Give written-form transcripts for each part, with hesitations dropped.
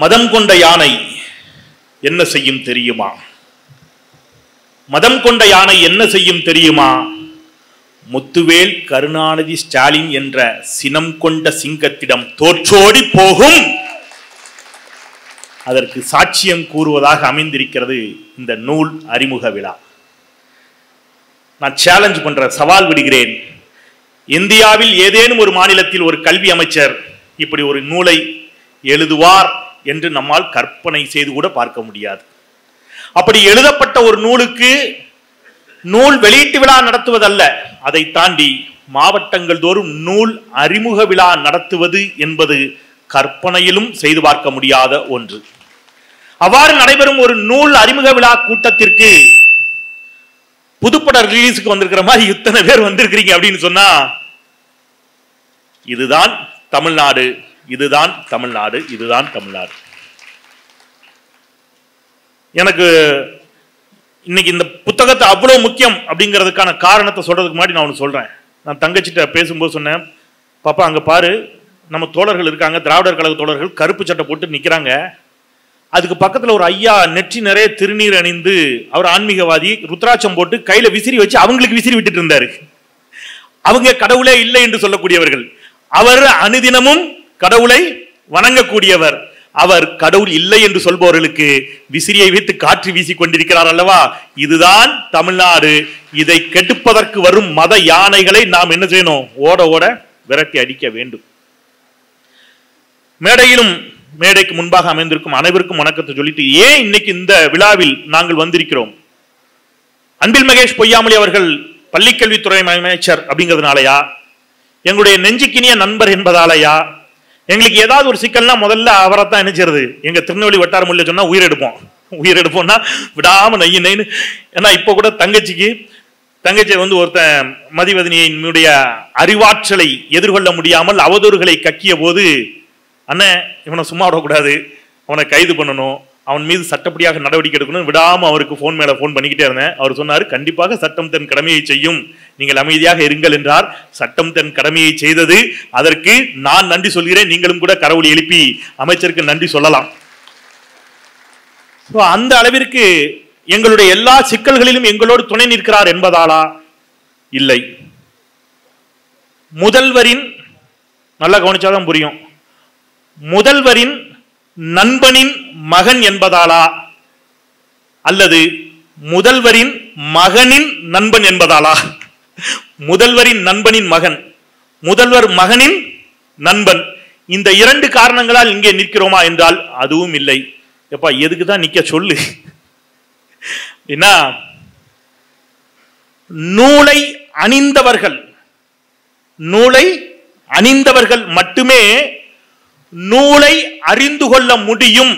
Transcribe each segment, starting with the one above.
மதம் கொண்ட யானை என்ன செய்யும் தெரியுமா? மதம் கொண்ட யானை என்ன செய்யும் தெரியுமா? முத்துவேல் கருணாநிதி ஸ்டாலின் என்ற சினம் கொண்ட சிங்கத்திடம் தோற்றோடி போகும். அதற்கு சாட்சியம் கூறுவதாக அமைந்திருக்கிறது இந்த நூல் அறிமுக விழா. நான் சேலஞ்ச் பண்ற, சவால் விடுகிறேன். இந்தியாவில் ஏதேனும் ஒரு மாநிலத்தில் ஒரு கல்வி அமைச்சர் இப்படி ஒரு நூலை எழுதுவார் என்று நம்மால் கற்பனை செய்து கூட பார்க்க முடியாது. அப்படி எழுதப்பட்ட ஒரு நூலுக்கு நூல் வெளியீட்டு விழா நடத்துவதல்ல, அதை தாண்டி மாவட்டங்கள் தோறும் நூல் அறிமுக விழா நடத்துவது என்பது கற்பனையிலும் செய்து பார்க்க முடியாத ஒன்று. அவ்வாறு நடைபெறும் ஒரு நூல் அறிமுக விழா கூட்டத்திற்கு புதுப்பட ரிலீஸுக்கு வந்திருக்கிற மாதிரி இத்தனை பேர் வந்திருக்கிறீங்க அப்படின்னு சொன்னா, இதுதான் தமிழ்நாடு, இதுதான் தமிழ்நாடு, இதுதான் தமிழ்நாடு. எனக்கு இன்னைக்கு இந்த புத்தகத்தை அவ்வளவு முக்கியம் அப்படிங்கிறதுக்கான காரணத்தை சொல்றதுக்கு முன்னாடி நான் ஒன்று சொல்றேன். நான் தங்கச்சிட்ட பேசும்போது சொன்னேன், பாப்பா அங்க பாரு, நம்ம தோழர்கள் இருக்காங்க, திராவிடர் கழக தோழர்கள் கருப்பு சட்டை போட்டு நிக்கிறாங்க. அதுக்கு பக்கத்துல ஒரு ஐயா நெற்றி நிறைய திருநீர் அணிந்து, அவர் ஆன்மீகவாதி, ருத்ராட்சம் போட்டு கையில விசிறி வச்சு அவங்களுக்கு விசிறி விட்டுட்டு இருந்தாரு. அவங்க கடவுளே இல்லை என்று சொல்லக்கூடியவர்கள். அவர் அனுதினமும் கடவுளை வணங்கக்கூடியவர். அவர் கடவுள் இல்லை என்று சொல்பவர்களுக்கு விசிறியை வைத்து காற்று வீசி கொண்டிருக்கிறார் அல்லவா? இதுதான் தமிழ்நாடு. இதை கெடுப்பதற்கு வரும் மத யானைகளை நாம் என்ன செய்யணும்? ஓட ஓட விரட்டி அடிக்க வேண்டும். மேடையிலும் மேடைக்கு முன்பாக அமைந்திருக்கும் அனைவருக்கும் வணக்கத்தை சொல்லிட்டு, ஏன் இன்னைக்கு இந்த விழாவில் நாங்கள் வந்திருக்கிறோம்? அன்பில் மகேஷ் பொய்யாமொழி அவர்கள் பள்ளிக்கல்வித்துறை அமைச்சர் அப்படிங்கிறதுனாலயா, எங்களுடைய நெஞ்சுக்கினிய நண்பர் என்பதாலயா, எங்களுக்கு ஏதாவது ஒரு சிக்கல்னா முதல்ல அவரை தான் நினைச்சிருது. எங்க திருநெல்வேலி வட்டார மொழியில சொன்னா உயிரெடுப்போம்னா விடாம நையின்னு. ஏன்னா இப்ப கூட தங்கச்சி ஒருத்தன் மதிவதனியினுடைய அறிவாற்றலை எதிர்கொள்ள முடியாமல் அவதூறுகளை கக்கிய போது, அண்ணன் இவனை சும்மா விடக்கூடாது, அவனை கைது பண்ணணும், அவன் மீது சட்டப்படியாக நடவடிக்கை எடுக்கணும், விடாம அவருக்கு போன் மேல போன் பண்ணிக்கிட்டே இருந்தேன். அவர் சொன்னாரு, கண்டிப்பாக சட்டம் தன் கடமையை செய்யும், நீங்கள் அமைதியாக இருங்கள் என்றார். சட்டம் தன் கடமையை செய்தது. அதற்கு நான் நன்றி சொல்கிறேன். நீங்களும் கூட கரவொலி எழுப்பி அமைச்சருக்கு நன்றி சொல்லலாம். அந்த அளவிற்கு எங்களுடைய எல்லா சிக்கல்களிலும் எங்களோடு துணை நிற்கிறார் என்பதாலா? இல்லை. முதல்வரின், நல்லா கவனிச்சாதான் புரியும், முதல்வரின் நண்பனின் மகன் என்பதாலா அல்லது முதல்வரின் மகனின் நண்பன் என்பதாலா? முதல்வரின் நண்பனின் மகன், முதல்வர் மகனின் நண்பன். இந்த இரண்டு காரணங்களால் இங்கே நிற்கிறோமா என்றால் அதுவும் இல்லை. எப்பா எதுக்கு தான் நிக்க சொல்லு. என்ன, நூலை அணிந்தவர்கள் மட்டுமே நூலை அறிந்து கொள்ள முடியும்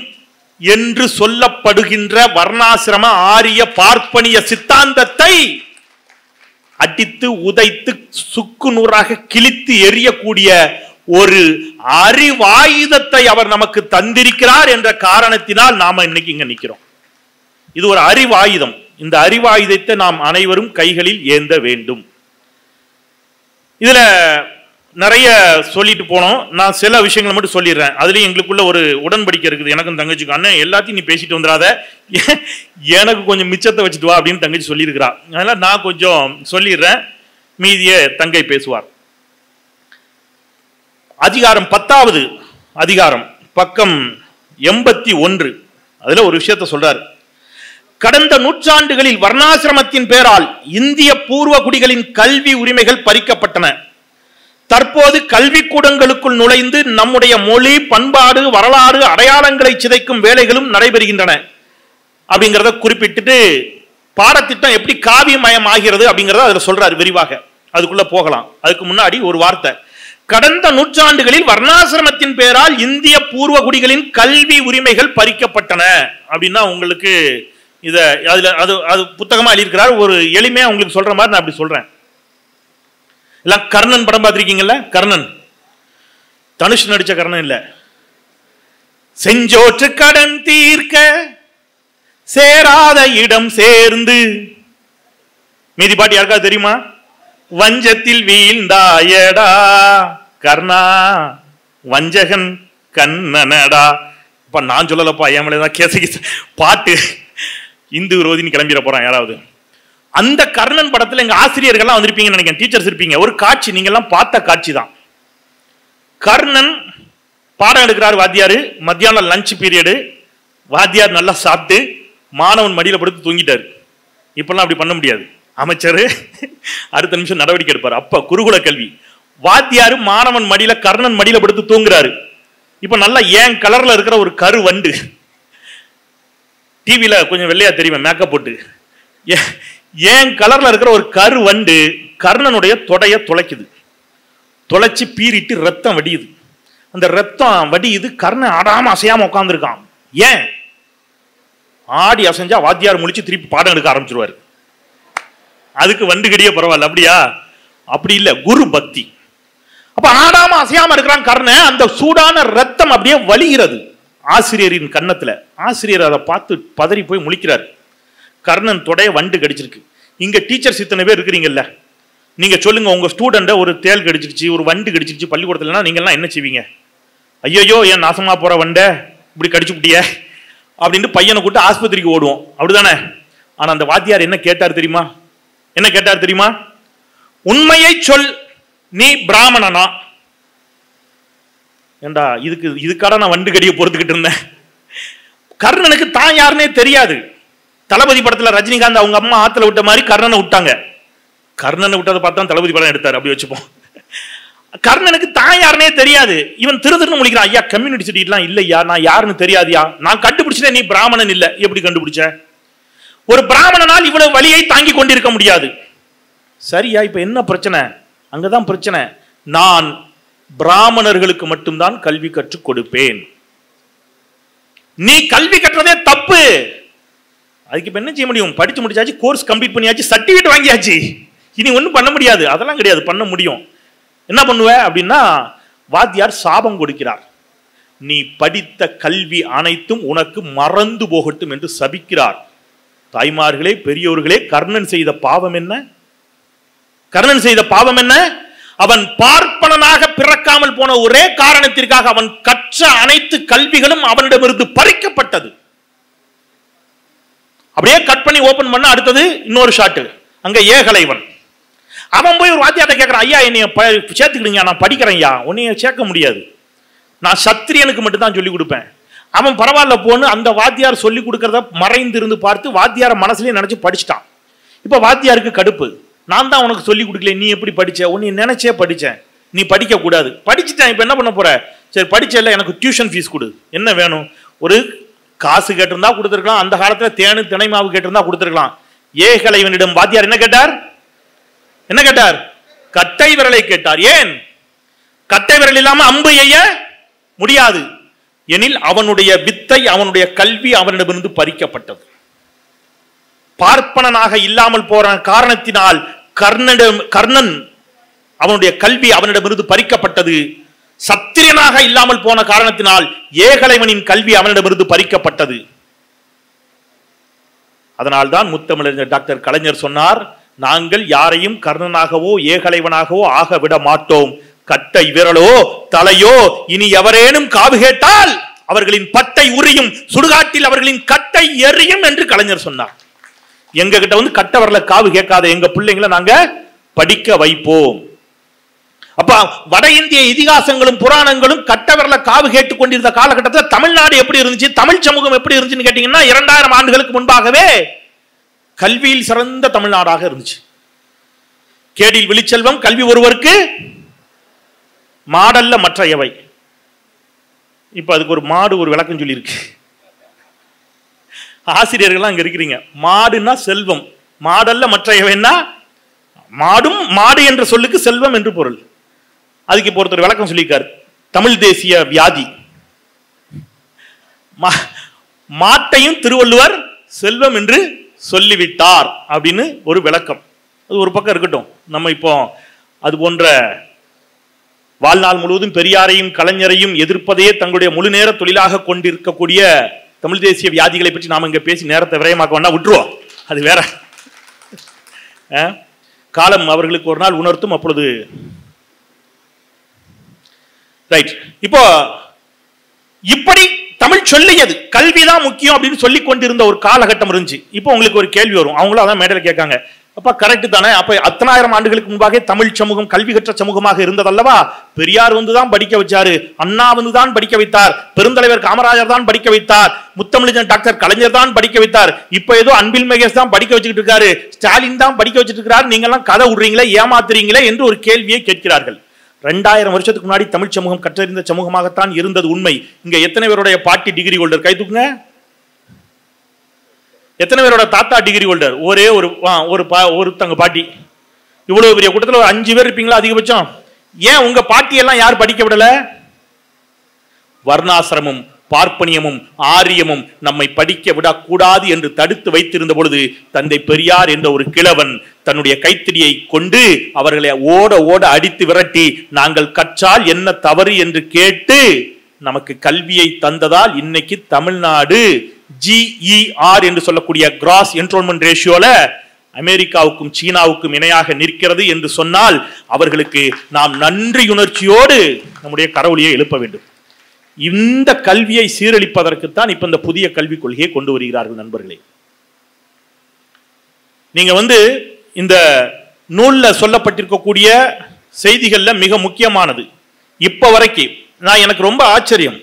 என்று சொல்லப்படுகின்ற வர்ணாசிரம ஆரிய பார்ப்பனிய சித்தாந்தத்தை அடித்து உதைத்து சுக்கு நூறாக கிழித்து எறியக்கூடிய ஒரு அறிவாயுதத்தை அவர் நமக்கு தந்திருக்கிறார் என்ற காரணத்தினால் நாம இன்னைக்கு இங்க நிக்கிறோம். இது ஒரு அறிவாயுதம். இந்த அறிவாயுதத்தை நாம் அனைவரும் கைகளில் ஏந்த வேண்டும். இதுல நிறைய சொல்லிட்டு போனோம். நான் சில விஷயங்களை மட்டும் சொல்லிடுறேன். அதுலயும் எங்களுக்குள்ள ஒரு உடன்படிக்கை இருக்குது, எனக்கும் தங்கச்சிக்கு. அண்ணன் எல்லாத்தையும் நீ பேசிட்டு வந்துடாத, எனக்கு கொஞ்சம் மிச்சத்தை வச்சுட்டு வா அப்படின்னு தங்கச்சி சொல்லியிருக்கிறா. அதனால நான் கொஞ்சம் சொல்லிடுறேன், மீதிய தங்கை பேசுவார். அதிகாரம் 10வது அதிகாரம் பக்கம் 81. அதுல ஒரு விஷயத்தை சொல்றாரு. கடந்த நூற்றாண்டுகளில் வர்ணாசிரமத்தின் பேரால் இந்திய பூர்வ குடிகளின் கல்வி உரிமைகள் பறிக்கப்பட்டன. தற்போது கல்விக்கூடங்களுக்குள் நுழைந்து நம்முடைய மொழி, பண்பாடு, வரலாறு, அடையாளங்களை சிதைக்கும் வேலைகளும் நடைபெறுகின்றன அப்படிங்கிறத குறிப்பிட்டு பாடத்திட்டம் எப்படி காவியமயம் ஆகிறது அப்படிங்கிறத அதுல சொல்றாரு விரிவாக. அதுக்குள்ள போகலாம். அதுக்கு முன்னாடி ஒரு வார்த்தை. கடந்த நூற்றாண்டுகளில் வர்ணாசிரமத்தின் பேரால் இந்திய பூர்வ குடிகளின் கல்வி உரிமைகள் பறிக்கப்பட்டன அப்படின்னா உங்களுக்கு இத அதுல அது புத்தகமா எழுதியிருக்கிறார். ஒரு எளிமையா உங்களுக்கு சொல்ற மாதிரி நான் அப்படி சொல்றேன். எல்லாம் கர்ணன் படம் பார்த்திருக்கீங்கல்ல? கர்ணன், தனுஷ் நடிச்ச கர்ணன் இல்ல. செஞ்சோற்று கடன் தீர்க்க சேராத இடம் சேர்ந்து, மீதி பாட்டு யாருக்காவது தெரியுமா? வஞ்சத்தில் வீழ்ந்தாயடா கர்ணா, வஞ்சகன் கண்ணனடா, அப்ப நான் சொல்லலப்பா, என் மேலதான் கேச பாட்டு இந்து விரோதின்னு கிளம்பிட போறான் யாராவது. அந்த கர்ணன் படத்துல எங்க ஆசிரியர்கள்லாம் வந்திருப்பீங்கன்னு நினைக்கிறேன், டீச்சர்ஸ் இருப்பீங்க. ஒரு காட்சி நீங்க எல்லாம் பார்த்த காட்சி தான். கர்ணன் பாடம் எடுக்கிறாரு வாத்தியாரு, மத்தியானம் லஞ்ச் பீரியடு, வாத்தியார் நல்லா சாப்பிட்டு மாணவன் மடியில படுத்து தூங்கிட்டாரு. இப்பெல்லாம் அப்படி பண்ண முடியாது, அமைச்சர் அடுத்த நிமிஷம் நடவடிக்கை எடுப்பார். அப்ப குருகுல கல்வி, வாத்தியாரு மாணவன் மடியில கர்ணன் மடியில படுத்து தூங்குறாரு. இப்ப நல்லா ஏன் கலர்ல இருக்கிற ஒரு கரு வண்டு, டிவியில கொஞ்சம் வெள்ளையா தெரியுமே மேக்கப் போட்டு, ஏன் கலர்ல இருக்கிற ஒரு கரு வண்டு கர்ணனுடைய தொடைய துளைக்குது. துளைச்சு பீறிட்டு ரத்தம் வடியுது. அந்த ரத்தம் வடியுது, கர்ணன் ஆடாம அசையாம உட்கார்ந்துருக்கான். ஏன்? ஆடி அசைஞ்சா வாத்தியார் முழிச்சு திருப்பி பாடம் எடுக்க ஆரம்பிச்சிருவாரு. அதுக்கு வண்டு கடியே பரவாயில்ல. அப்படியா? அப்படி இல்ல, குரு பக்தி. அப்ப ஆடாம அசையாம இருக்கிறான் கர்ணன். அந்த சூடான ரத்தம் அப்படியே வலிகிறது ஆசிரியரின் கன்னத்துல. ஆசிரியர் அதை பார்த்து பதறி போய் முழிக்கிறார். கர்ணன் தொடைய வண்டு கடிச்சிருக்கு. இங்க டீச்சர்ஸ் இத்தனை பேர் இருக்கிறீங்கல்ல, நீங்க சொல்லுங்க, உங்க ஸ்டூடெண்ட ஒரு தேல் கடிச்சிருச்சு, ஒரு வண்டு கடிச்சிருச்சு பள்ளிக்கூடத்துல, நீங்க எல்லாம் என்ன செய்வீங்க? ஐயோ ஏன் நாசமா போற வண்ட இப்படி கடிச்சு விட்டிய அப்படின்னு பையனை கூட்டு ஆஸ்பத்திரிக்கு ஓடுவோம், அப்படிதானே? ஆனா அந்த வாத்தியார் என்ன கேட்டார் தெரியுமா? என்ன கேட்டார் தெரியுமா? உண்மையை சொல், நீ பிராமணனா? ஏண்டா இதுக்காக நான் வண்டு கடியை பொறுத்துக்கிட்டு இருந்தேன். கர்ணனுக்கு தான் யாருன்னே தெரியாது. தளபதி படத்துல ரஜினிகாந்த் அவங்க அம்மா ஆத்துல விட்ட மாதிரி கர்ணனை விட்டாங்க. கர்ணனை விட்டதை பார்த்தா தளபதி படம் எடுத்தார், அப்படி வச்சுப்போம். கர்ணனுக்கு தான் யாருன்னே தெரியாது. இவன் திருதுன்னு முடிக்கிறான். ஐயா கம்யூனிட்டி சர்டிஃபிகேட்லாம் இல்லையா, நான் யாருன்னு தெரியாதியா, நான் கண்டுபிடிச்சேன் நீ பிராமணன் இல்ல. எப்படி கண்டுபிடிச்ச? ஒரு பிராமணனால் இவ்வளவு வலியை தாங்கி கொண்டிருக்க முடியாது. சரியா? இப்ப என்ன பிரச்சனை? அங்கதான் பிரச்சனை. நான் பிராமணர்களுக்கு மட்டும்தான் கல்வி கற்றுக் கொடுப்பேன். நீ கல்வி கற்றதே தப்பு. அதுக்கு இப்ப என்ன செய்ய முடியும்? படிச்சு முடிச்சாச்சு, கோர்ஸ் கம்ப்ளீட் பண்ணியாச்சு, சர்டிபிகேட் வாங்கியாச்சு, இனி ஒன்றும் பண்ண முடியாது. அதெல்லாம் கிடையாது, பண்ண முடியும். என்ன பண்ணுவ அப்படின்னா, வாத்தியார் சாபம் கொடுக்கிறார். நீ படித்த கல்வி அனைத்தும் உனக்கு மறந்து போகட்டும் என்று சபிக்கிறார். தாய்மார்களே, பெரியோர்களே, கர்ணன் செய்த பாவம் என்ன? கர்ணன் செய்த பாவம் என்ன? அவன் பார்ப்பனனாக பிறக்காமல் போன ஒரே காரணத்திற்காக அவன் கற்ற அனைத்து கல்விகளும் அவனிடமிருந்து பறிக்கப்பட்டது. அப்படியே கட் பண்ணி ஓபன் பண்ண அடுத்தது இன்னொரு ஷாட். அங்க ஏகலைவன் அவன் போய் ஒரு வாத்தியார்ட்ட கேட்கிறான், ஐயா என்னைய சேர்த்துக்கிடுங்க, நான் படிக்கிறேன். ஐயா உன்னைய சேர்க்க முடியாது, நான் சத்திரியனுக்கு மட்டும் தான் சொல்லிக் கொடுப்பேன். அவன் பரவாயில்ல போன்னு அந்த வாத்தியார் சொல்லி கொடுக்கறத மறைந்து இருந்து பார்த்து வாத்தியார மனசுலயே நினைச்சு படிச்சுட்டான். இப்ப வாத்தியாருக்கு கடுப்பு, நான் தான் உனக்கு சொல்லி கொடுக்கல, நீ எப்படி படிச்ச? உன்னை நினைச்சே படிச்சேன், நீ படிக்க கூடாது. படிச்சுட்டேன், இப்ப என்ன பண்ண போற? சரி படிச்சல, எனக்கு டியூஷன் ஃபீஸ் கொடு. என்ன வேணும்? ஒரு காசு கேட்டிருந்தா கொடுத்துருக்கலாம், அந்த காலத்துல தேனு திணை மாவு கேட்டிருந்தா கொடுத்துருக்கலாம். ஏகலைவனிடம் வாத்தியார் என்ன கேட்டார்? என்ன கேட்டார்? கட்டை விரலை கேட்டார். ஏன்? கட்டை விரல் இல்லாம அம்பு எய்ய முடியாது எனில் அவனுடைய வித்தை, அவனுடைய கல்வி அவனிடமிருந்து பறிக்கப்பட்டது. பார்ப்பனனாக இல்லாமல் போற காரணத்தினால் கர்ணன் அவனுடைய கல்வி அவனிடமிருந்து பறிக்கப்பட்டது. சத்திரியனாக இல்லாமல் போன காரணத்தினால் ஏகலைவனின் கல்வி அவனிடமிருந்து பறிக்கப்பட்டது. அதனால்தான் முத்தமிழர் டாக்டர் கலைஞர் சொன்னார், நாங்கள் யாரையும் கர்ணனாகவோ ஏகலைவனாகவோ ஆக விட மாட்டோம். கட்டை விரலோ தலையோ இனி எவரேனும் காவு கேட்டால் அவர்களின் பட்டை உரியும், சுடுகாட்டில் அவர்களின் கட்டை எரியும் என்று கலைஞர் சொன்னார். எங்க கிட்ட வந்து கட்ட வரல காவு கேட்காத எங்க பிள்ளைங்களை நாங்க படிக்க வைப்போம். அப்ப வட இந்திய இதிகாசங்களும் புராணங்களும் கட்ட வரல காவு கேட்டுக் கொண்டிருந்த காலகட்டத்தில் தமிழ்நாடு எப்படி இருந்துச்சு, தமிழ் சமூகம் எப்படி இருந்துச்சுன்னு கேட்டீங்கன்னா 2000 ஆண்டுகளுக்கு முன்பாகவே கல்வியில் சிறந்த தமிழ்நாடாக இருந்துச்சு. கேடில் விழிச்செல்வம், கல்வி ஒருவருக்கு மாடல்ல மற்ற எவை. இப்ப அதுக்கு ஒரு மாடு ஒரு விளக்கம் சொல்லி இருக்கு. ஆசிரியர்கள் அங்க இருக்கிறீங்க. மாடுன்னா செல்வம், மாடல்ல மற்ற எவைன்னா மாடும் மாடு என்ற சொல்லுக்கு செல்வம் என்று பொருள். அதுக்கு இப்போ ஒருத்தர் விளக்கம் சொல்லியிருக்காரு. தமிழ் தேசிய வியாதி, மாட்டையும் திருவள்ளுவர் செல்வம் என்று சொல்லிவிட்டார் அப்படின்னு ஒரு விளக்கம். அது ஒரு பக்கம் இருக்கட்டும். நம்ம இப்போ அது போன்ற வாழ்நாள் முழுவதும் பெரியாரையும் கலைஞரையும் எதிர்ப்பதையே தங்களுடைய முழு நேர தொழிலாக கொண்டிருக்கக்கூடிய தமிழ் தேசிய வியாதிகளை பற்றி நாம இங்க பேசி நேரத்தை விரயமாக்க வேணா, விட்டுருவோம், அது வேற. காலம் அவர்களுக்கு ஒரு நாள் உணர்த்தும், அப்பொழுது ரைட். இப்போ இப்படி தமிழ் சொல்லியது, கல்விதான் முக்கியம் அப்படின்னு சொல்லி கொண்டிருந்த ஒரு காலகட்டம் இருந்துச்சு. இப்போ உங்களுக்கு ஒரு கேள்வி வரும், அவங்களும் அதான் மேடையில் கேட்காங்க, அப்ப கரெக்ட் தானே, அப்ப அத்தனாயிரம் ஆண்டுகளுக்கு முன்பாக தமிழ் சமூகம் கல்வி கற்ற சமூகமாக இருந்ததல்லவா? பெரியார் வந்துதான் படிக்க வச்சாரு, அண்ணா வந்துதான் படிக்க வைத்தார், பெருந்தலைவர் காமராஜர் தான் படிக்க வைத்தார், முத்தமிழன் டாக்டர் கலைஞர் தான் படிக்க வைத்தார், இப்ப ஏதோ அன்பில் மகேஷ் தான் படிக்க வச்சுக்கிட்டு இருக்காரு, ஸ்டாலின் தான் படிக்க வச்சுட்டு இருக்காரு, நீங்க எல்லாம் கதை விடுறீங்களே, ஏமாத்துறீங்களே என்று ஒரு கேள்வியை கேட்கிறார்கள். 2000 வருஷத்துக்கு முன்னாடி தமிழ் சமூகம் கற்றறிந்த சமூகமாகத்தான் இருந்தது உண்மை. இங்க எத்தனை பேருடைய பாட்டி டிகிரி ஹோல்டர் கை தூக்குங்க? எத்தனை பேரோட தாத்தா டிகிரி ஹோல்டர்? ஒரே ஒருத்தங்க பாட்டி. இவ்வளவு பெரிய கூட்டத்தில் ஒரு 5 பேர் இருப்பீங்களா அதிகபட்சம். ஏன் உங்க பாட்டியெல்லாம் யார் படிக்க விடல? வர்ணாசிரமும் பார்ப்பனியமும் ஆரியமும் நம்மை படிக்க விடக்கூடாது என்று தடுத்து வைத்திருந்த பொழுது தந்தை பெரியார் என்ற ஒரு கிழவன் தன்னுடைய கைத்தடியை கொண்டு அவர்களை ஓட ஓட அடித்து விரட்டி நாங்கள் கற்றால் என்ன தவறு என்று கேட்டு நமக்கு கல்வியை தந்ததால் இன்னைக்கு தமிழ்நாடு GER என்று சொல்லக்கூடிய கிராஸ் என்ரோல்மெண்ட் ரேஷியோல அமெரிக்காவுக்கும் சீனாவுக்கும் இணையாக நிற்கிறது என்று சொன்னால் அவர்களுக்கு நாம் நன்றியுணர்ச்சியோடு நம்முடைய கரவொலியை எழுப்ப வேண்டும். இந்த கல்வியை சீரழிப்பதற்குத்தான் இப்ப இந்த புதிய கல்விக் கொள்கையை கொண்டு வருகிறார்கள். நண்பர்களே, நீங்க இந்த நூல்ல சொல்லப்பட்டிருக்கக்கூடிய செய்திகள்ல மிக முக்கியமானது இப்ப வரைக்கும் எனக்கு ரொம்ப ஆச்சரியம்.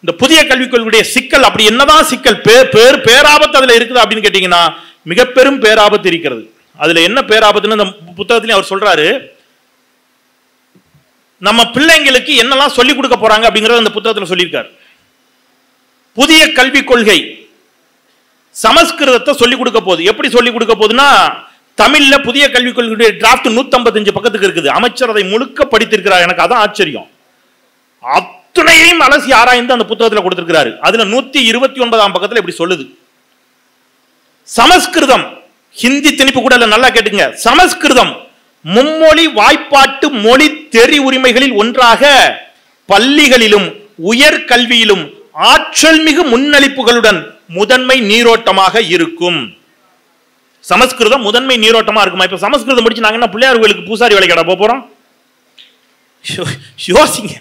இந்த புதிய கல்விக் கொள்கையுடைய சிக்கல் அப்படி என்னதான் சிக்கல், பேராபத்து அதுல இருக்குது அப்படின்னு கேட்டீங்கன்னா மிக பெரும் பேராபத்து இருக்கிறது. அதுல என்ன பேராபத்துன்னு அந்த புத்தகத்திலே அவர் சொல்றாரு. நம்ம பிள்ளைங்களுக்கு என்னெல்லாம் சொல்லிக் கொடுக்க போறாங்க அப்படிங்கறத அந்த புத்தகத்தில் சொல்லியிருக்காரு. புதிய கல்விக் கொள்கை சமஸ்கிருதத்தை சொல்லிக் கொடுக்க போகுது. எப்படி சொல்லிக் கொடுக்க போகுதுன்னா, தமிழ்ல புதிய கல்விக் கொள்கையுடைய டிராஃப்ட் 155 பக்கத்துக்கு இருக்குது. அமைச்சர் அதை முழுக்க படித்திருக்கிறார். எனக்கு அதான் ஆச்சரியம். அத்துணையையும் அலசி ஆராய்ந்து அந்த புத்தகத்தில் கொடுத்திருக்கிறாரு. அதுல 129ஆம் பக்கத்துல இப்படி சொல்லுது. சமஸ்கிருதம், ஹிந்தி திணிப்பு கூட இல்ல, நல்லா கேட்டுங்க. சமஸ்கிருதம் மும்மொழி வாய்ப்பாட்டு மொழி தெரி உரிமைகளில் ஒன்றாக பள்ளிகளிலும் உயர் கல்வியிலும் ஆற்றல் மிகு முன்னளிப்புகளுடன் முதன்மை நீரோட்டமாக இருக்கும். சமஸ்கிருதம் முதன்மை நீரோட்டமா இருக்குமா? இப்ப சமஸ்கிருதம் படிச்சு நாங்க என்ன பிள்ளையார் கோயிலுக்கு பூசாரி வேலைக்கடா போறோம்? யோசிங்க.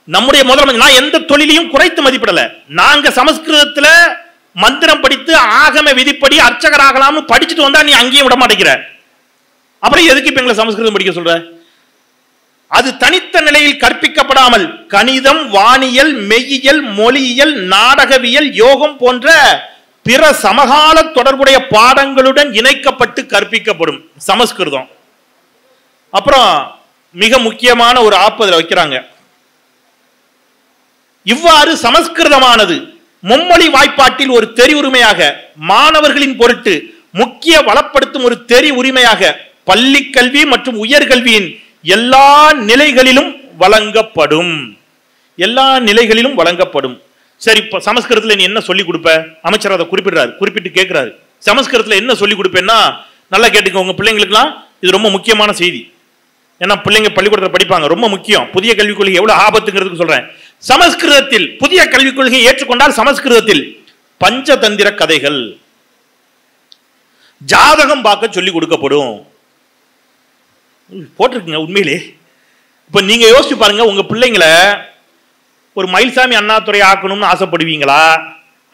நம்முடைய முதலமைச்சர், நான் எந்த தொழிலையும் குறைத்து மதிப்பிடல, நாங்க சமஸ்கிருதத்துல மந்திரம் படித்து ஆகம விதிப்படி அர்ச்சகராகலாம்னு படிச்சுட்டு வந்தா நீ அங்கேயும் விட மாட்டேங்கிற. அப்புறம் எதுக்கு இப்ப எங்களை சமஸ்கிருதம் படிக்க சொல்ற? அது தனித்த நிலையில் கற்பிக்கப்படாமல் கணிதம், வானியல், மெய்யியல், மொழியியல், நாடகவியல், யோகம் போன்ற பிற சமகால தொடர்புடைய பாடங்களுடன் இணைக்கப்பட்டு கற்பிக்கப்படும் சமஸ்கிருதம். அப்புறம் மிக முக்கியமான ஒரு ஆப்பதில் வைக்கிறாங்க. இவ்வாறு சமஸ்கிருதமானது மும்மொழி வாய்ப்பாட்டில் ஒரு தெரி உரிமையாக, மாணவர்களின் பொருட்டு முக்கிய வளப்படுத்தும் ஒரு தெரி உரிமையாக பள்ளி கல்வி மற்றும் உயர்கல்வியின் எல்லா நிலைகளிலும் வழங்கப்படும். எல்லா நிலைகளிலும் வழங்கப்படும். சரி, இப்ப சமஸ்கிருதத்துல நீ என்ன சொல்லி கொடுப்ப? அமைச்சர் அதை குறிப்பிட்டு கேட்கிறாரு. சமஸ்கிருதத்துல என்ன சொல்லி கொடுப்பேன்னா, நல்லா கேட்டுக்க, உங்க பிள்ளைங்களுக்குலாம் இது ரொம்ப முக்கியமான செய்தி. ஏன்னா பிள்ளைங்க பள்ளிக்கூடத்தில் படிப்பாங்க, ரொம்ப முக்கியம். புதிய கல்விக் கொள்கை எவ்வளவு ஆபத்துங்கிறதுக்கு சொல்றேன். சமஸ்கிருதத்தில் புதிய கல்விக் கொள்கையை ஏற்றுக்கொண்டால் சமஸ்கிருதத்தில் பஞ்சதந்திர கதைகள், ஜாதகம் பார்க்க சொல்லி கொடுக்கப்படும். போட்டிருக்குங்க உண்மையிலே. இப்ப நீங்க யோசிச்சு பாருங்க, உங்க பிள்ளைங்களை ஒரு மயில்சாமி அண்ணாதுரை ஆக்கணும்னு ஆசைப்படுவீங்களா?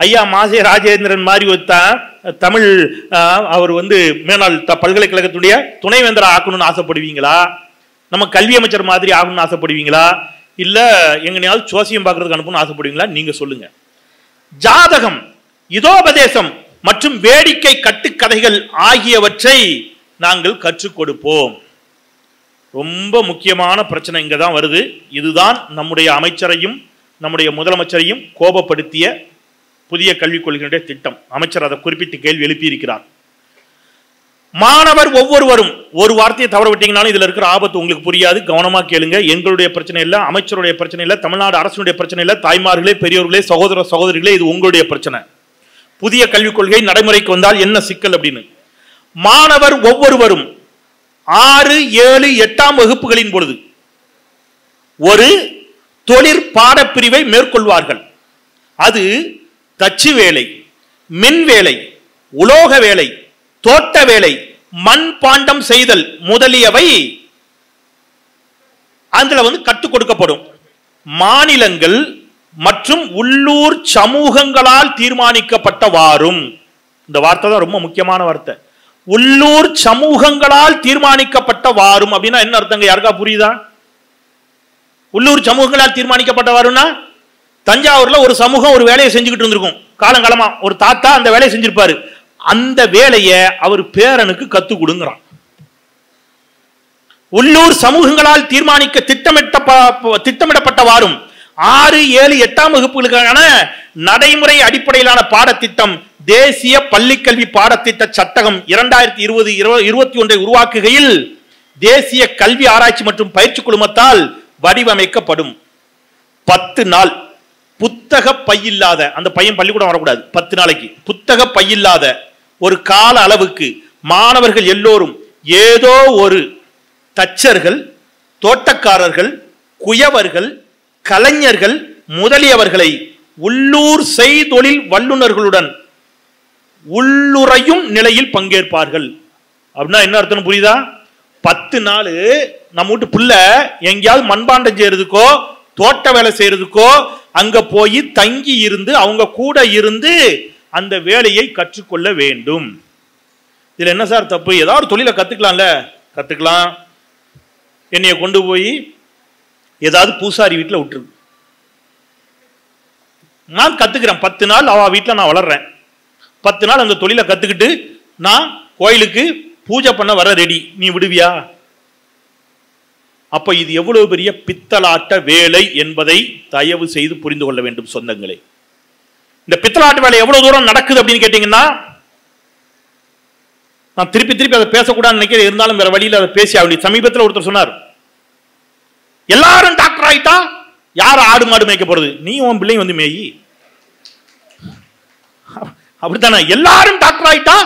ஐயா மாசே ராஜேந்திரன் மாதிரி ஒருத்தான் தமிழ் அவர் மேனாள் பல்கலைக்கழகத்துடைய துணைவேந்தரா ஆக்கணும்னு ஆசைப்படுவீங்களா? நம்ம கல்வி அமைச்சர் மாதிரி ஆகணும்னு ஆசைப்படுவீங்களா? இல்ல எங்கனையாவது சோசியம் பார்க்கறதுக்கு அனுப்பணும்னு ஆசைப்படுவீங்களா? நீங்க சொல்லுங்க. ஜாதகம், இதோபதேசம் மற்றும் வேடிக்கை கட்டுக்கதைகள் ஆகியவற்றை நாங்கள் கற்றுக் கொடுப்போம். ரொம்ப முக்கியமான பிரச்சனை இங்கதான் வருது. இதுதான் நம்முடைய அமைச்சரையும் நம்முடைய முதலமைச்சரையும் கோபப்படுத்திய புதிய கல்விக் கொள்கையுடைய திட்டம். அமைச்சர் அதை குறிப்பிட்டு கேள்வி எழுப்பி இருக்கிறார். மாணவர் ஒவ்வொருவரும், ஒரு வார்த்தையை தவற விட்டீங்கனாலும் இதுல இருக்கிற ஆபத்து உங்களுக்கு புரியாது, கவனமா கேளுங்க. எங்களுடைய பிரச்சனை இல்ல, அமைச்சருடைய பிரச்சனை இல்ல, தமிழ்நாடு அரசுடைய பிரச்சனை இல்ல. தாய்மார்களே, பெரியோர்களே, சகோதர சகோதரிகளே, இது உங்களுடைய பிரச்சனை. புதிய கல்விக் கொள்கை நடைமுறைக்கு வந்தால் என்ன சிக்கல் அப்படின்னு, மாணவர் ஒவ்வொருவரும் 6, 7, 8ஆம் வகுப்புகளின் பொழுது ஒரு தொழிற்பாடப்பிரிவை மேற்கொள்வார்கள். அது தச்சு வேலை, மின் வேலை, உலோக வேலை, தோட்ட வேலை, மண் பாண்டம் செய்தல் முதலியவை அதுல கற்றுக் கொடுக்கப்படும். மாநிலங்கள் மற்றும் உள்ளூர் சமூகங்களால் தீர்மானிக்கப்பட்டவாறும். இந்த வார்த்தை தான் ரொம்ப முக்கியமான வார்த்தை. உள்ளூர் சமூகங்களால் தீர்மானிக்கப்பட்டவாறும் அப்படின்னா என்ன அர்த்தங்க? யாருக்கா புரியுதா? உள்ளூர் சமூகங்களால் தீர்மானிக்கப்பட்டவாறுன்னா, தஞ்சாவூர்ல ஒரு சமூகம் ஒரு வேலையை செஞ்சுக்கிட்டு இருந்திருக்கும் காலங்காலமா. ஒரு தாத்தா அந்த வேலையை செஞ்சிருப்பாரு. அந்த வேலையை அவர் பேரனுக்கு கத்து கொடுங்கிறான். உள்ளூர் சமூகங்களால் தீர்மானிக்க திட்டமிடப்பட்டவாறும் 6, 7, 8ஆம் வகுப்புகளுக்கான நடைமுறை அடிப்படையிலான பாடத்திட்டம் தேசிய பள்ளிக்கல்வி பாடத்திட்ட சட்டகம் 2020-21 உருவாக்குகையில் தேசிய கல்வி ஆராய்ச்சி மற்றும் பயிற்சி குழுமத்தால் வடிவமைக்கப்படும். 10 நாள் புத்தக பையில்லாத, அந்த பையன் பள்ளிக்கூடம் வரக்கூடாது 10 நாளைக்கு, புத்தக பையில்லாத ஒரு கால அளவுக்கு மாணவர்கள் எல்லோரும் ஏதோ ஒரு தச்சர்கள், தோட்டக்காரர்கள், குயவர்கள், கலைஞர்கள் முதலியவர்களை உள்ளூர் செய்தொழில் வல்லுநர்களுடன் உள்ளுறையும் நிலையில் பங்கேற்பார்கள். அப்படின்னா என்ன அர்த்தம் புரியுதா? 10 நாள் நம்ம வீட்டு புள்ள எங்கேயாவது மண்பாண்டம் செய்யறதுக்கோ தோட்ட வேலை செய்யறதுக்கோ அங்க போய் தங்கி இருந்து அவங்க கூட இருந்து அந்த வேலையை கற்றுக்கொள்ள வேண்டும். இதுல என்ன சார் தப்பு? ஏதாவது ஒரு தொழிலை கத்துக்கலாம்ல? கத்துக்கலாம். என்னைய கொண்டு போய் ஏதாவது பூசாரி வீட்டில் விட்டுரு, நான் கத்துக்கிறேன். 10 நாள் அவ வீட்டில் நான் வளர்றேன். 10 நாள் அந்த தொழிலை கத்துக்கிட்டு நான் கோயிலுக்கு பூஜை பண்ண வர ரெடி, நீ விடுவியா? அப்ப இது எவ்வளவு பெரிய பித்தலாட்ட வேலை என்பதை தயவு செய்து புரிந்து கொள்ள வேண்டும் சொந்தங்களே. இந்த பித்தலாட்ட வேலை எவ்வளவு தூரம் நடக்குது அப்படின்னு கேட்டீங்கன்னா, நான் திருப்பி திருப்பி அதை பேசக்கூடாதுன்னு நினைக்கிறேன், இருந்தாலும் வேற வழியில் அதை பேசி அப்படி. சமீபத்தில் ஒருத்தர் சொன்னார், எல்லாரும் டாக்டர் ஆயிட்டா யார் ஆடு மாடு மேய்க்க போறது? நீ உன் பிள்ளைங்க வந்து மேயி. அப்படித்தானே? எல்லாரும் டாக்டர் ஆயிட்டா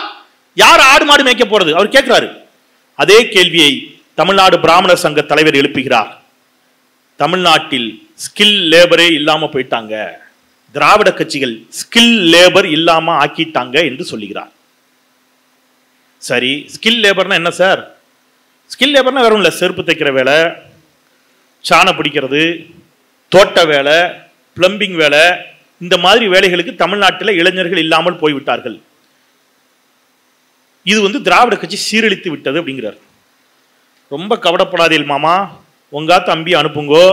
யார் ஆடு மாடு மேய்க்க போறது? அவர் கேட்கிறாரு. அதே கேள்வியை தமிழ்நாடு பிராமணர் சங்க தலைவர் எழுப்புகிறார். தமிழ்நாட்டில் ஸ்கில் லேபரே இல்லாம போயிட்டாங்க, திராவிட கட்சிகள் ஸ்கில் லேபர் இல்லாம ஆக்கிட்டாங்க என்று சொல்லுகிறார். சரி, ஸ்கில் லேபர்னா என்ன சார்? ஸ்கில் லேபர்னா வேற இல்லை, செருப்பு தைக்கிற வேலை, சாண பிடிக்கிறது, தோட்ட வேலை, பிளம்பிங் வேலை, இந்த மாதிரி வேலைகளுக்கு தமிழ்நாட்டில் இளைஞர்கள் இல்லாமல் போய்விட்டார்கள். இது திராவிட கட்சி சீரழித்து விட்டது அப்படிங்கிறார். ரொம்ப கவலைப்படாதீர்கள் மாமா, உங்காத்த அம்பி அனுப்புங்கோ,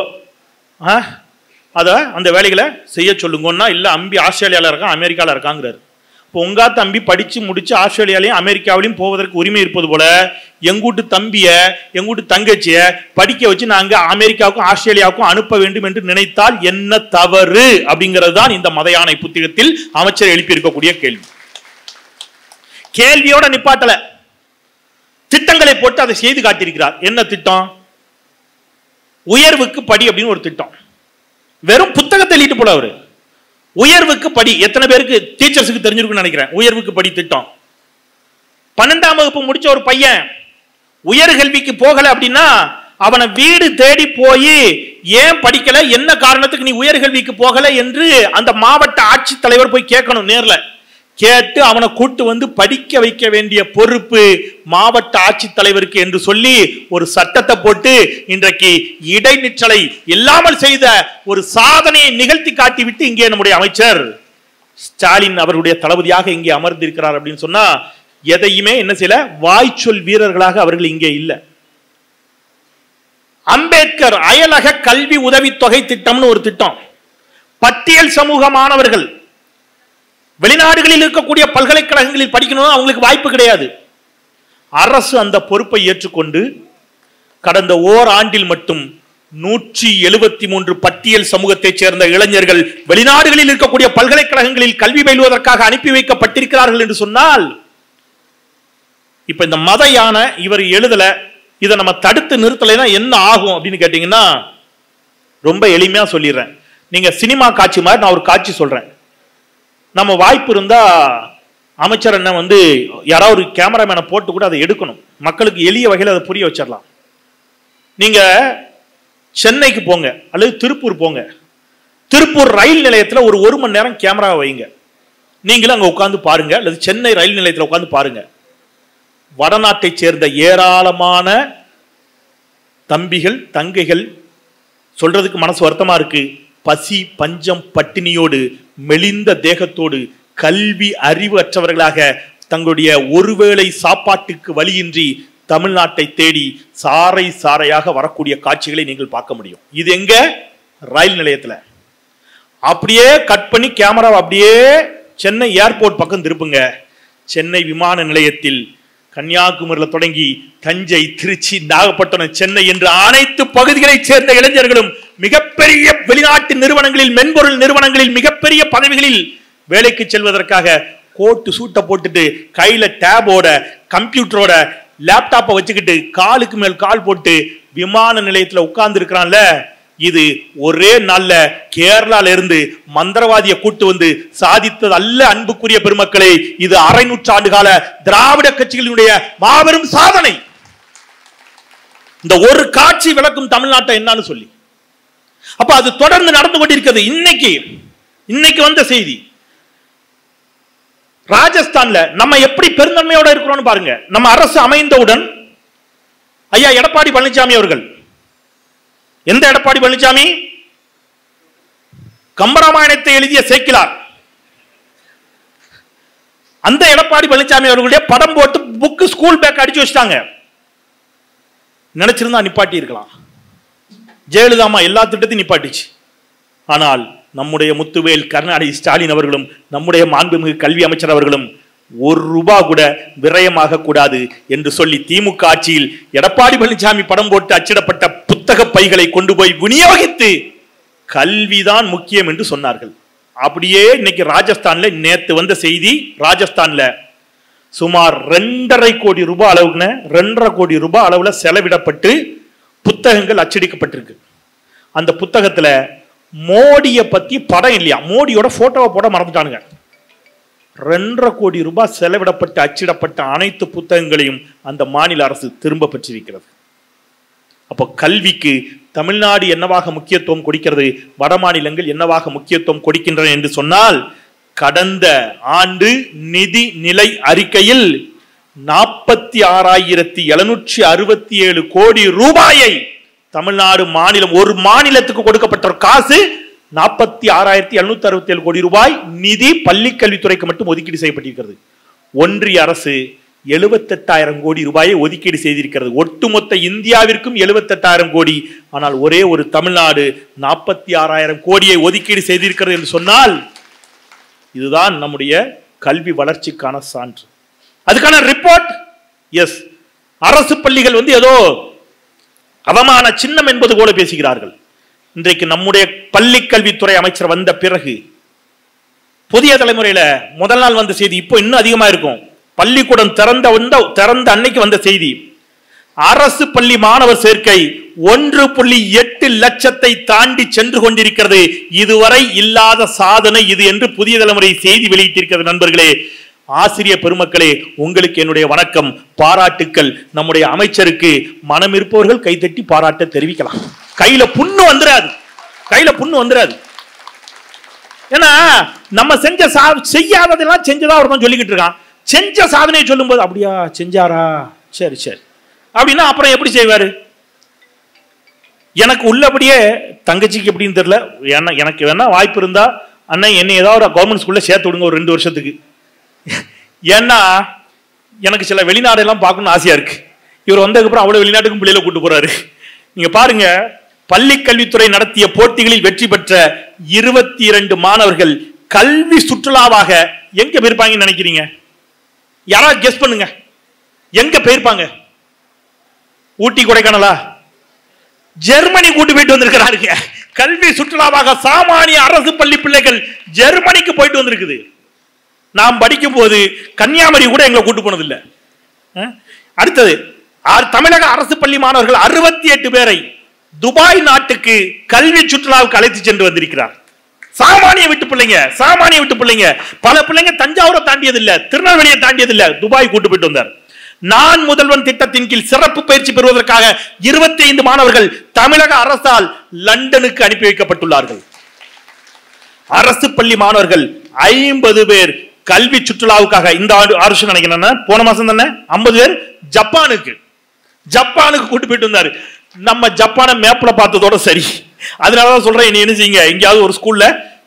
அந்த வேலைகளை செய்ய சொல்லுங்கன்னா. இல்லை, அம்பி ஆஸ்திரேலியாவில் இருக்கான், அமெரிக்காவில் இருக்காங்கிறார். இப்போ உங்காத்த அம்பி படிச்சு முடிச்சு ஆஸ்திரேலியாலையும் அமெரிக்காவிலையும் போவதற்கு உரிமை இருப்பது போல எங்கூட்டு தம்பிய எங்கூட்டு தங்கச்சிய படிக்க வச்சு நாங்க அமெரிக்காவுக்கும் ஆஸ்திரேலியாவுக்கும் அனுப்ப வேண்டும் என்று நினைத்தால் என்ன தவறு அப்படிங்கிறது தான் இந்த மத யானை புத்தகத்தில் அமைச்சர் எழுப்பி இருக்கக்கூடிய கேள்வி. கேள்வியோட நிப்பாட்டல, திட்டங்களை போட்டு அதை செய்து காட்டியிருக்கிறார். என்ன திட்டம்? உயர்வுக்கு படி அப்படின்னு ஒரு திட்டம். வெறும் புத்தகத்தை எழுதிட்டு போல அவரு. உயர்வுக்கு படி எத்தனை பேருக்கு டீச்சர்ஸுக்கு தெரிஞ்சிருக்குன்னு நினைக்கிறேன். உயர்வுக்கு படி திட்டம். 12ஆம் வகுப்பு முடிச்ச ஒரு பையன் உயர்கல்விக்கு போகல அப்படின்னா அவனை வீடு தேடி போய் ஏன் படிக்கல, என்ன காரணத்துக்கு நீ உயர்கல்விக்கு போகல என்று அந்த மாவட்ட ஆட்சித்தலைவர் போய் கேட்கணும். நேர்ல கேட்டு அவனை கூட்டு வந்து படிக்க வைக்க வேண்டிய பொறுப்பு மாவட்ட ஆட்சித்தலைவருக்கு என்று சொல்லி ஒரு சட்டத்தை போட்டு இன்றைக்கு இடைநிற்றலை இல்லாமல் செய்த ஒரு சாதனையை நிகழ்த்தி காட்டிவிட்டு இங்கே நம்முடைய அமைச்சர் ஸ்டாலின் அவருடைய தளபதியாக இங்கே அமர்ந்திருக்கிறார் அப்படின்னு சொன்னா, எதையுமே என்ன செய்யல, வாய்ச்சொல் வீரர்களாக அவர்கள் இங்கே இல்லை. அம்பேத்கர் அயலக கல்வி உதவித்தொகை திட்டம்னு ஒரு திட்டம். பட்டியல் சமூக மாணவர்கள் வெளிநாடுகளில் இருக்கக்கூடிய பல்கலைக்கழகங்களில் படிக்கணும், அவங்களுக்கு வாய்ப்பு கிடையாது. அரசு அந்த பொறுப்பை ஏற்றுக்கொண்டு கடந்த ஓராண்டில் மட்டும் 173 பட்டியல் சமூகத்தைச் சேர்ந்த இளைஞர்கள் வெளிநாடுகளில் இருக்கக்கூடிய பல்கலைக்கழகங்களில் கல்வி பயிலுவதற்காக அனுப்பி வைக்கப்பட்டிருக்கிறார்கள் என்று சொன்னால், இப்ப இந்த மத யானை இவர் எழுதல, இதை நம்ம தடுத்து நிறுத்தலைன்னா என்ன ஆகும் அப்படின்னு கேட்டீங்கன்னா, ரொம்ப எளிமையா சொல்லிடுறேன். நீங்க சினிமா காட்சி மாதிரி நான் ஒரு காட்சி சொல்றேன். நம்ம வாய்ப்பு இருந்தா அமைச்சர் என்ன யாராவது ஒரு கேமராமேனை போட்டு கூட அதை எடுக்கணும், மக்களுக்கு எளிய வகையில் அதை புரிய வச்சிடலாம். நீங்க சென்னைக்கு போங்க அல்லது திருப்பூர் போங்க, திருப்பூர் ரயில் நிலையத்தில் ஒரு மணி நேரம் கேமரா வைங்க, நீங்களும் அங்க உட்கார்ந்து பாருங்க, அல்லது சென்னை ரயில் நிலையத்தில் உட்கார்ந்து பாருங்க. வடநாட்டை சேர்ந்த ஏராளமான தம்பிகள் தங்கைகள், சொல்றதுக்கு மனசு வருத்தமா இருக்கு, பசி பஞ்சம் பட்டினியோடு மெலிந்த தேகத்தோடு கல்வி அறிவு அற்றவர்களாக தங்களுடைய ஒருவேளை சாப்பாட்டுக்கு வழியின்றி தமிழ்நாட்டை தேடி சாறை சாறையாக வரக்கூடிய காட்சிகளை நீங்கள் பார்க்க முடியும். இது எங்க? ரயில் நிலையத்தில். அப்படியே கட் பண்ணி கேமரா அப்படியே சென்னை ஏர்போர்ட் பக்கம் திருப்புங்க. சென்னை விமான நிலையத்தில் கன்னியாகுமரியில் தொடங்கி தஞ்சை, திருச்சி, நாகப்பட்டினம், சென்னை என்ற அனைத்து பகுதிகளைச் சேர்ந்த இளைஞர்களும் மிகப்பெரிய வெளிநாட்டு நிறுவனங்களில், மென்பொருள் நிறுவனங்களில் மிகப்பெரிய பதவிகளில் வேலைக்கு செல்வதற்காக கோட்டு சூட்டை போட்டுட்டு கையில டேபோட கம்ப்யூட்டரோட லேப்டாப்பை வச்சுக்கிட்டு காலுக்கு மேல் கால் போட்டு விமான நிலையத்தில் உட்கார்ந்து இருக்கிறான்ல. இது ஒரே நாள்ல கேரளால இருந்து மந்திரவாதியை கூட்டு வந்து சாதித்தது அல்ல அன்புக்குரிய பெருமக்களே. இது அரை நூற்றாண்டு கால திராவிட கட்சிகளினுடைய மாபெரும் சாதனை. இந்த ஒரு காட்சி விளக்கும் தமிழ்நாட்டை என்னன்னு சொல்லி. அப்ப அது தொடர்ந்து நடந்து கொண்டிருக்கிறது. இன்னைக்கு வந்த செய்தி ராஜஸ்தான்ல நம்ம எப்படி பெருந்தன்மையோட இருக்கிறோம் பாருங்க. நம்ம அரசு அமைந்தவுடன் ஐயா எடப்பாடி பழனிசாமி அவர்கள், எந்த எடப்பாடி பழனிசாமி? கம்பராமாயணத்தை எழுதிய சேக்கிலார். அந்த எடப்பாடி பழனிசாமி அவர்களுடைய படம் போட்டு புக் ஸ்கூல் பேக் அடிச்சு வச்சிட்டாங்க. நினைச்சிருந்தா நிப்பாட்டி இருக்கலாம். ஜெயலலிதாமா எல்லா திட்டத்தையும் நிப்பாட்டிச்சு. ஆனால் நம்முடைய முத்துவேல் கருணாநிதி ஸ்டாலின் அவர்களும் நம்முடைய மாண்புமிகு கல்வி அமைச்சர் அவர்களும் ₹1 கூட விரயமாக கூடாது என்று சொல்லி திமுக ஆட்சியில் எடப்பாடி பழனிசாமி படம் போட்டு அச்சிடப்பட்ட புத்தக பைகளை கொண்டு போய் விநியோகித்து கல்விதான் முக்கியம் என்று சொன்னார்கள். அப்படியே இன்னைக்கு ராஜஸ்தான்ல நேத்து வந்த செய்தி, ராஜஸ்தான்ல சுமார் 2.5 கோடி ரூபாய் அளவுக்கு 2.5 கோடி ரூபாய் அளவுல செலவிடப்பட்டு புத்தகங்கள் அச்சடிக்கப்பட்டிருக்கு. அந்த புத்தகத்துல மோடியை பத்தி படம் இல்லையா, மோடியோட போட்டோவை போட மறந்துட்டானுங்க. 2.5 கோடி ரூபாய் செலவிடப்பட்டு அச்சிடப்பட்ட அனைத்து புத்தகங்களையும் அந்த மாநில அரசு திரும்ப பெற்றிருக்கிறது. அப்போ கல்விக்கு தமிழ்நாடு என்னவாக முக்கியத்துவம் கொடுக்கிறது, வட மாநிலங்கள் என்னவாக முக்கியத்துவம் கொடுக்கின்றன என்று சொன்னால், கடந்த ஆண்டு நிதி நிலை அறிக்கையில் 46,767 கோடி ரூபாயை தமிழ்நாடு மாநிலம், ஒரு மாநிலத்துக்கு கொடுக்கப்பட்ட காசு 46,767 கோடி ரூபாய் நிதி பள்ளி கல்வித்துறைக்கு மட்டும் ஒதுக்கீடு செய்யப்பட்டிருக்கிறது. ஒன்றிய அரசு 78,000 கோடி ரூபாயை ஒதுக்கீடு செய்திருக்கிறது. ஒட்டுமொத்த இந்தியாவிற்கும் 78,000 கோடி. ஆனால் ஒரே ஒரு தமிழ்நாடு 46,000 கோடியை ஒதுக்கீடு செய்திருக்கிறது என்று சொன்னால், இதுதான் நம்முடைய கல்வி வளர்ச்சிக்கான சான்று. அதுக்கான ரிப்போர்ட். எஸ், அரசு பள்ளிகள் ஏதோ அவமான சின்னம் என்பது போல பேசுகிறார்கள். இன்றைக்கு நம்முடைய பள்ளி கல்வித்துறை அமைச்சர் வந்த பிறகு புதிய தலைமுறையில முதல் நாள் வந்த செய்தி இப்போ இன்னும் அதிகமா இருக்கும். பள்ளிக்கூடம் திறந்த அன்னைக்கு வந்த செய்தி, அரசு பள்ளி மாணவர் சேர்க்கை 1.8 லட்சத்தை தாண்டி சென்று கொண்டிருக்கிறது. இதுவரை இல்லாத சாதனை இது என்று புதிய தலைமுறை செய்தி வெளியிட்டிருக்கிறது. நண்பர்களே, ஆசிரியர் பெருமக்களே, உங்களுக்கு என்னுடைய வணக்கம், பாராட்டுக்கள். நம்முடைய அமைச்சருக்கு மனம் இருப்பவர்கள் கைதட்டி பாராட்ட தெரிவிக்கலாம். கையில புண்ணு வந்துராது. ஏன்னா நம்ம செய்யாததெல்லாம் செஞ்சதா ஒருத்தன் சொல்லிக்கிட்டு இருக்கான். செஞ்ச சாதனையை சொல்லும் போது அப்படியா செஞ்சாரா, சரி அப்படின்னா அப்புறம் எப்படி செய்வாரு? எனக்கு உள்ளபடியே தங்கச்சிக்கு எப்படின்னு தெரியல. எனக்கு வேணா வாய்ப்பு இருந்தா அண்ணன் என்னை ஏதாவது கவர்மெண்ட் ஸ்கூல்ல சேர்த்து விடுங்க ஒரு 2 வருஷத்துக்கு. ஏன்னா எனக்கு சில வெளிநாடு எல்லாம் பார்க்கணும்னு ஆசையா இருக்கு. இவர் வந்ததுக்கப்புறம் அவ்வளவு வெளிநாட்டுக்கும் பிள்ளைகளை கூட்டு போறாரு. நீங்க பாருங்க, பள்ளி கல்வித்துறை நடத்திய போட்டிகளில் வெற்றி பெற்ற 22 மாணவர்கள் கல்வி சுற்றுலாவாக எங்க போயிருப்பாங்கன்னு நினைக்கிறீங்க? யாராவது கெஸ் பண்ணுங்க, எங்க போயிருப்பாங்க? ஊட்டி, கொடைக்கானலா? ஜெர்மனி கூட்டு போயிட்டு வந்திருக்கிறாருங்க. கல்வி சுற்றுலாவாக சாமானிய அரசு பள்ளி பிள்ளைகள் ஜெர்மனிக்கு போயிட்டு வந்திருக்குது. நாம் படிக்கும் போது கன்னியாகுமரி கூட எங்களை கூட்டு போனதில்லை. அடுத்தது, தமிழக அரசு பள்ளி மாணவர்கள் 68 பேரை துபாய் நாட்டுக்கு கல்வி சுற்றுலாவுக்கு அழைத்து சென்று வந்திருக்கிறார். சாமானிய வீட்டு பிள்ளைங்க. பல பிள்ளைங்க தஞ்சாவூரை தாண்டியது இல்ல, திருநெல்வேலியை தாண்டியது இல்ல, துபாய் கூட்டு போயிட்டு வந்தார். நான் முதல்வன் திட்டத்தின் கீழ் சிறப்பு பயிற்சி பெறுவதற்காக 25 மாணவர்கள் தமிழக அரசால் லண்டனுக்கு அனுப்பி வைக்கப்பட்டுள்ளார்கள். அரசு பள்ளி மாணவர்கள் 50 பேர் கல்வி சுற்றுலாவுக்காக இந்த ஆண்டு நினைக்கிறேன், போன மாசம் தானே 50 பேர் ஜப்பானுக்கு கூட்டு போயிட்டு வந்தாரு. நம்ம ஜப்பானை மேப்ல பார்த்ததோட சரி. அதனாலதான் சொல்றேன், என்ன செய்யுங்க, எங்கேயாவது ஒரு ஸ்கூல்ல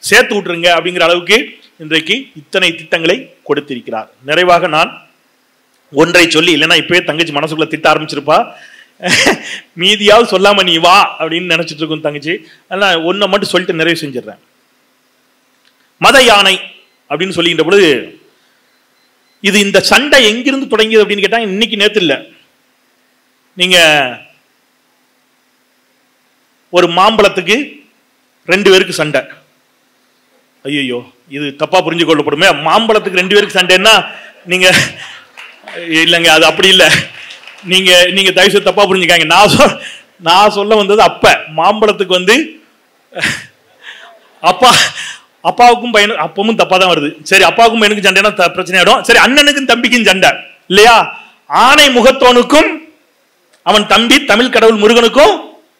சேர்த்து விட்டுருங்க அப்படிங்கிற அளவுக்கு இன்றைக்கு இத்தனை திட்டங்களை கொடுத்திருக்கிறார். நிறைவாக நான் ஒன்றை சொல்லி, இல்லைன்னா இப்பவே தங்கச்சி மனசுக்குள்ள திட்ட ஆரம்பிச்சிருப்பா, மீதியாவது சொல்லாம நீ வா அப்படின்னு நினைச்சிட்டு இருக்கும் தங்கச்சி. அதெல்லாம் ஒன்றை மட்டும் சொல்லிட்டு நிறைவு செஞ்சிடறேன். மத யானை அப்படின்னு சொல்லிக்கின்ற பொழுது, இது இந்த சண்டை எங்கிருந்து தொடங்கியது அப்படின்னு கேட்டா இன்னைக்கு நேத்து இல்ல. நீங்க ஒரு மாம்பழத்துக்கு 2 பேருக்கு சண்டை. ஐயோ, இது தப்பா புரிஞ்சு கொள்ளப்படுமே. மாம்பழத்துக்கு 2 பேருக்கு சண்டைன்னா நீங்க இல்லைங்க, அது அப்படி இல்லை. நீங்க தயவு செய்து தப்பா புரிஞ்சுக்காங்க. நான் சொல்ல வந்தது அப்ப மாம்பழத்துக்கு வந்து அப்பாவுக்கும் பையனுக்கு, அப்பவும் தப்பா தான் வருது. சரி, அப்பாவுக்கும் பையனுக்கு சண்டைனா பிரச்சனை ஆயிடும். சரி, அண்ணனுக்கும் தம்பிக்கும் சண்டை இல்லையா? ஆனை முகத்தோனுக்கும் அவன் தம்பி தமிழ் கடவுள் முருகனுக்கும்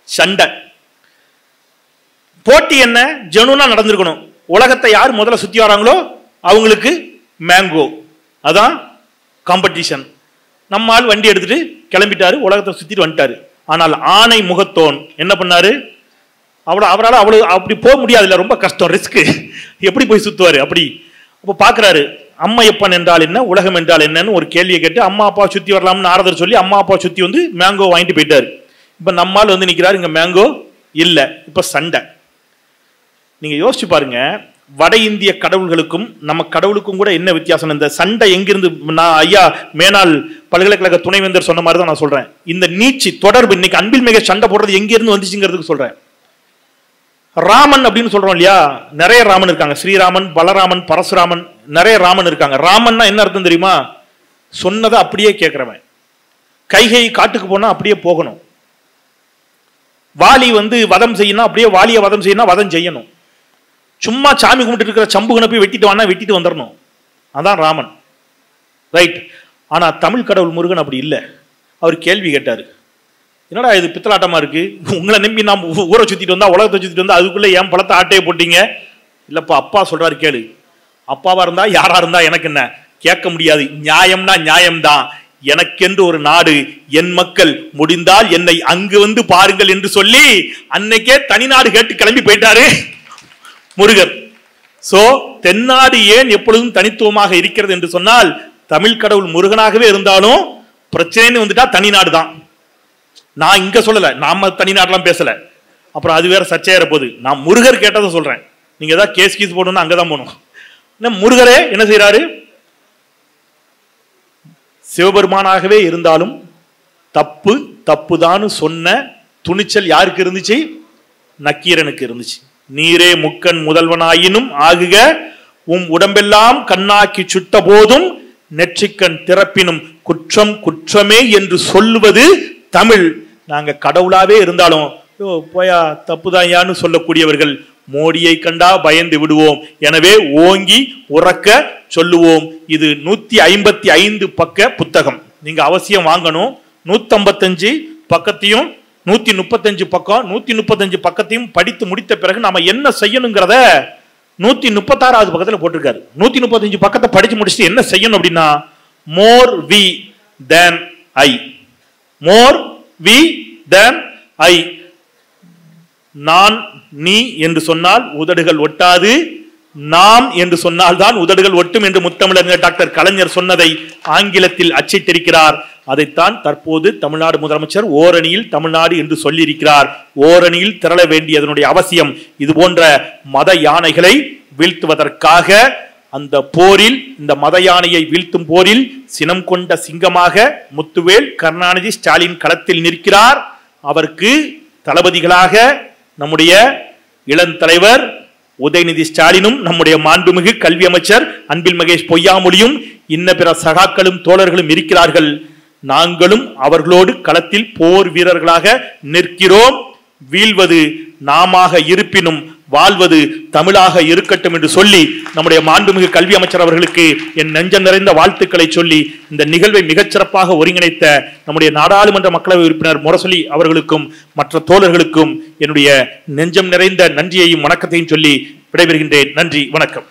சண்டை. போட்டி என்ன? ஜெனுனா நடந்திருக்கணும். உலகத்தை யார் முதல்ல சுத்தி வராங்களோ அவங்களுக்கு மேங்கோ, அதான் காம்படிஷன். நம்ம ஆள் வண்டி எடுத்துட்டு கிளம்பிட்டாரு, உலகத்தை சுத்திட்டு வந்துட்டாரு. ஆனால் ஆனை முகத்தோன் என்ன பண்ணாரு? அவரால் அவ்வளவு அப்படி போக முடியாது, இல்ல, ரொம்ப கஷ்டம், ரிஸ்க். எப்படி போய் சுத்துவாரு? அப்படி அப்ப பாக்குறாரு, அம்மையப்பன் என்றால் என்ன, உலகம் என்றால் என்னன்னு ஒரு கேள்வியை கேட்டு அம்மா அப்பா சுத்தி வரலாம்னு நாரதர் சொல்லி அம்மா அப்பா சுத்தி வந்து மேங்கோ வாங்கிட்டு போயிட்டாரு. இப்ப நம்மால் வந்து நிக்கிறாரு, இங்க மேங்கோ இல்ல. இப்ப சண்டை. நீங்க யோசிச்சு பாருங்க, வட இந்திய கடவுள்களுக்கும் நம்ம கடவுளுக்கும் கூட என்ன வித்தியாசம்? இந்த சண்டை எங்கிருந்து? நான் ஐயா மேனாள் பல்கலைக்கழக துணைவேந்தர் சொன்ன மாதிரி தான் நான் சொல்றேன். இந்த நீட்சி தொடர்பு இன்னைக்கு அன்பில் மிக சண்டை போடுறது எங்கிருந்து வந்துச்சுங்கிறதுக்கு சொல்றேன். ராமன் அப்படின்னு சொல்றோம் இல்லையா? நிறைய ராமன் இருக்காங்க. ஸ்ரீராமன், பலராமன், பரசுராமன், நிறைய ராமன் இருக்காங்க. ராமன்னா என்ன அர்த்தம் தெரியுமா? சொன்னதை அப்படியே கேட்கிறவன். கைகை காட்டுக்கு போனா அப்படியே போகணும். வாலி வந்து வதம் செய்யணும், அப்படியே வாலியை வதம் செய்யணும், வதம் செய்யணும். சும்மா சாமி கும்பிட்டு இருக்கிற சம்புகனை போய் வெட்டிட்டு வானா வெட்டிட்டு வந்துடணும். அதான் ராமன், ரைட்? ஆனா தமிழ் கடவுள் முருகன் அப்படி இல்லை. அவர் கேள்வி கேட்டாரு, என்னடா இது பித்தலாட்டமா இருக்கு, உங்களை நம்பி நாம் ஊரை சுத்திட்டு வந்தா, உலகத்தை சுத்திட்டு வந்தா, அதுக்குள்ள ஏன் பழத்தை ஆட்டையை போட்டீங்க? இல்லப்பா, அப்பா சொல்றாரு கேளு. அப்பாவா இருந்தா யாரா இருந்தா எனக்கு என்ன, கேட்க முடியாது. நியாயம்னா நியாயம்தான். எனக்கென்று ஒரு நாடு, என் மக்கள், முடிந்தால் என்னை அங்கு வந்து பாருங்கள் என்று சொல்லி அன்னைக்கே தனி நாடு கேட்டு கிளம்பி போயிட்டாரு முருகர். சோ தென்னாடு ஏன் எப்பொழுதும் தனித்துவமாக இருக்கிறது என்று சொன்னால், தமிழ் கடவுள் முருகனாகவே இருந்தாலும் பிரச்சனைன்னு வந்துட்டா தனி நாடு தான். நான் இங்க சொல்லல, நாம தனி நாடுலாம் பேசல, அப்புறம் அது வேற சர்ச்சையாற போகுது. நான் முருகர் கேட்டதை சொல்றேன். நீங்க ஏதாவது கேஸ் போடணும்னா அங்கதான் போகணும். முருகரே என்ன செய்யறாரு? சிவபெருமானாகவே இருந்தாலும் தப்பு தப்புதான்னு சொன்ன துணிச்சல் யாருக்கு இருந்துச்சு? நக்கீரனுக்கு இருந்துச்சு. நீரே முக்கன் முதல்வனாயினும் ஆகுக, உடம்பெல்லாம் கண்ணாக்கி சுட்ட போதும் நெற்றிக்கண் திறப்பினும் குற்றம் குற்றமே என்று சொல்லுவது தமிழ். நாங்க கடவுளாவே இருந்தாலும் போயா தப்புதாயான்னு சொல்லக்கூடியவர்கள். மோடியை கண்டா பயந்து விடுவோம், எனவே ஓங்கி உறக்க சொல்லுவோம். இது 155 பக்க புத்தகம், நீங்க அவசியம் வாங்கணும். 155 பக்கத்தையும் 135 பக்கம் 135 பக்கத்தையும் படித்து முடித்த பிறகு நாம என்ன செய்யணுங்கிறத 136வது பக்கத்துல போட்டிருக்காரு. 135 பக்கத்தை படிச்சு முடிச்சுட்டு என்ன செய்யணும் அப்படின்னா, more we than I, more we தேன் ஐ. நான் நீ என்று சொன்னால் உதடுகள் ஒட்டாது, நாம் என்று சொன்னால் தான் உதடுகள் ஒட்டும் என்று முத்தமிழர் டாக்டர் கலைஞர் சொன்னதை ஆங்கிலத்தில் அச்சிட்டிருக்கிறார். அதைத்தான் தற்போது தமிழ்நாடு முதலமைச்சர் ஓரணியில் தமிழ்நாடு என்று சொல்லியிருக்கிறார். ஓரணியில் திரள வேண்டியதனுடைய அவசியம். இது போன்ற மத யானைகளை வீழ்த்துவதற்காக அந்த போரில், இந்த மத யானையை வீழ்த்தும் போரில் சினம் கொண்ட சிங்கமாக முத்துவேல் கருணாநிதி ஸ்டாலின் களத்தில் நிற்கிறார். அவருக்கு தளபதிகளாக நம்முடைய இளம் தலைவர் உதயநிதி ஸ்டாலினும், நம்முடைய மாண்புமிகு கல்வி அமைச்சர் அன்பில் மகேஷ் பொய்யாமொழியும், இன்ன பிற சகாக்களும் தோழர்களும் இருக்கிறார்கள். நாங்களும் அவர்களோடு களத்தில் போர் வீரர்களாக நிற்கிறோம். வீழ்வது நாமாக இருப்பினும் வாழ்வது தமிழாக இருக்கட்டும் என்று சொல்லி நம்முடைய மாண்புமிகு கல்வி அமைச்சர் அவர்களுக்கு என் நெஞ்சம் நிறைந்த வாழ்த்துக்களை சொல்லி இந்த நிகழ்வை மிகச்சிறப்பாக ஒருங்கிணைத்த நம்முடைய நாடாளுமன்ற மக்களவை உறுப்பினர் முரசொலி அவர்களுக்கும் மற்ற தோழர்களுக்கும் என்னுடைய நெஞ்சம் நிறைந்த நன்றியையும் வணக்கத்தையும் சொல்லி விடைபெறுகின்றேன். நன்றி, வணக்கம்.